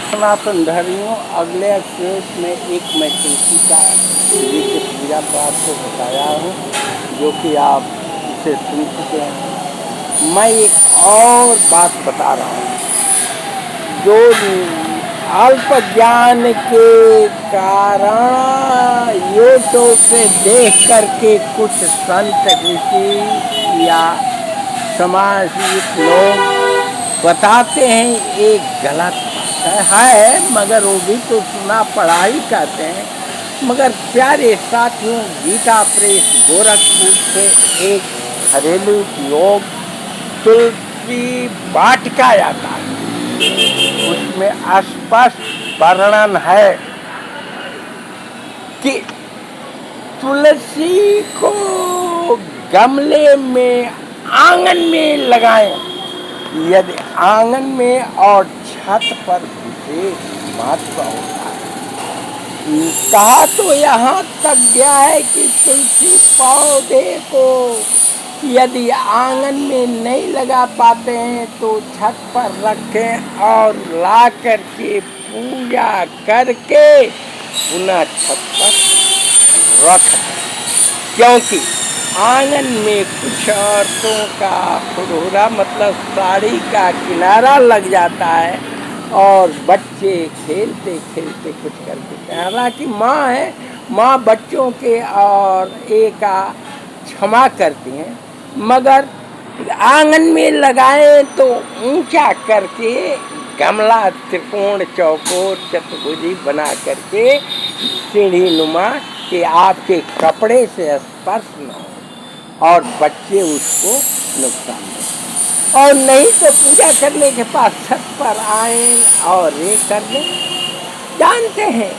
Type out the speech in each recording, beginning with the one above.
सनातन धर्मियों अगले श्लोक में एक मैं तुलसी का जी की पूजा पाठ को बताया हूँ जो कि आप इसे सुन चुके हैं। मैं एक और बात बता रहा हूँ जो अल्प ज्ञान के कारण यूट्यूब से देख करके कुछ संत ऋषि या समाजिक लोग बताते हैं एक गलत बात है मगर वो भी तो सुना पढ़ा ही कहते हैं। मगर प्यारे साथियों, गीता प्रेस गोरखपुर से एक घरेलू योग तुलसी वाटिका आता है, उसमें स्पष्ट वर्णन है कि तुलसी को गमले में आंगन में लगाएं। यदि आंगन में और छत पर विशेष महत्व होता है। कहा तो यहाँ तक गया है कि तुलसी पौधे को यदि आंगन में नहीं लगा पाते हैं तो छत पर रखें और ला करके पूजा करके पुनः छत पर रख दें, क्योंकि आंगन में कुछ औरतों का फुरहुरा मतलब साड़ी का किनारा लग जाता है और बच्चे खेलते खेलते कुछ करते। हालांकि माँ है, माँ बच्चों के और एक क्षमा करती हैं, मगर आंगन में लगाएं तो ऊंचा करके गमला त्रिकोण चौकोर चतुर्भुजी बना करके सीढ़ी नुमा कि आपके कपड़े से स्पर्श न हो और बच्चे उसको नुकसान दें। और नहीं तो पूजा करने के पास छत पर आए और ये कर लें। जानते हैं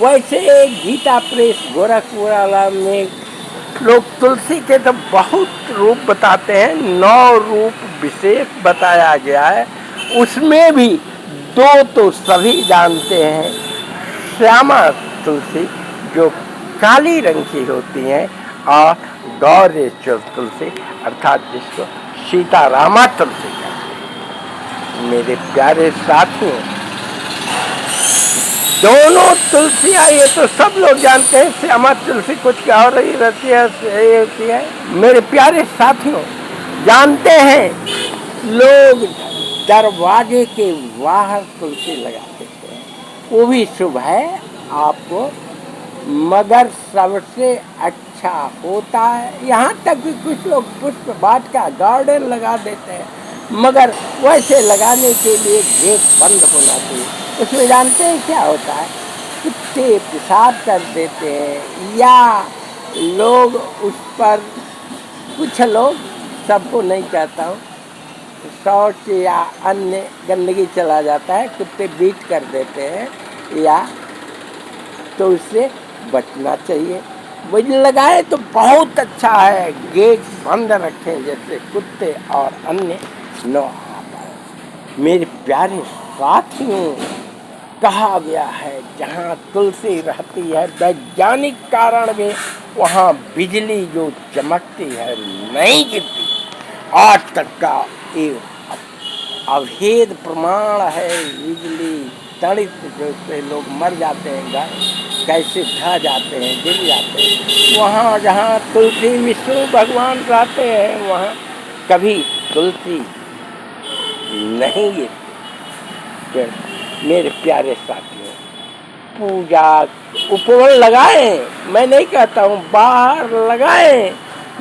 वैसे गीता प्रेस गोरखपुर वाला में लोग तुलसी के तो बहुत रूप बताते हैं, 9 रूप विशेष बताया गया है। उसमें भी 2 तो सभी जानते हैं, श्यामा तुलसी जो काली रंग की होती हैं और गौरी तुलसी अर्थात जिसको सीतारामा तुलसी कहते हैं। मेरे प्यारे साथियों, दोनों तुलसियाँ ये तो सब लोग जानते हैं, श्यामा तुलसी कुछ और ही रहती है। मेरे प्यारे साथियों, जानते हैं लोग दरवाजे के बाहर तुलसी लगा देते हैं, वो भी शुभ है आपको, मगर सबसे अच्छा होता है। यहाँ तक कि कुछ लोग पुष्प वाटिका गार्डन लगा देते हैं, मगर वैसे लगाने के लिए गेट बंद होना चाहिए। उसमें जानते हैं क्या होता है, कुत्ते पेशाब कर देते हैं या लोग उस पर, कुछ लोग, सबको नहीं कहता हूँ, शौच या अन्य गंदगी चला जाता है, कुत्ते बीट कर देते हैं या, तो उससे बचना चाहिए। वही लगाए तो बहुत अच्छा है, गेट बंद रखें जैसे कुत्ते और अन्य न आ पाए। मेरे प्यारे साथियों, कहा गया है जहाँ तुलसी रहती है वैज्ञानिक कारण में वहाँ बिजली जो चमकती है नहीं गिरती। आज तक का एक अभेद प्रमाण है। बिजली तड़ित जैसे लोग मर जाते हैं, गाय कैसे ढह जाते हैं, गिर जाते हैं, वहाँ जहाँ तुलसी विष्णु भगवान रहते हैं वहाँ कभी तुलसी नहीं गिरती। मेरे प्यारे साथियों, पूजा उपवन लगाएं, मैं नहीं कहता हूँ बाहर लगाएं,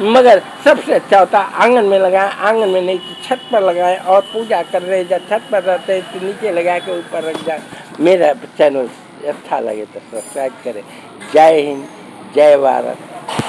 मगर सबसे अच्छा होता है आंगन में लगाएं। आंगन में नहीं तो छत पर लगाएं और पूजा कर रहे जब छत पर रहते हैं तो नीचे लगा के ऊपर रख जाए। मेरा चैनल अच्छा लगे तो सब्सक्राइब करें। जय हिंद, जय भारत, जय।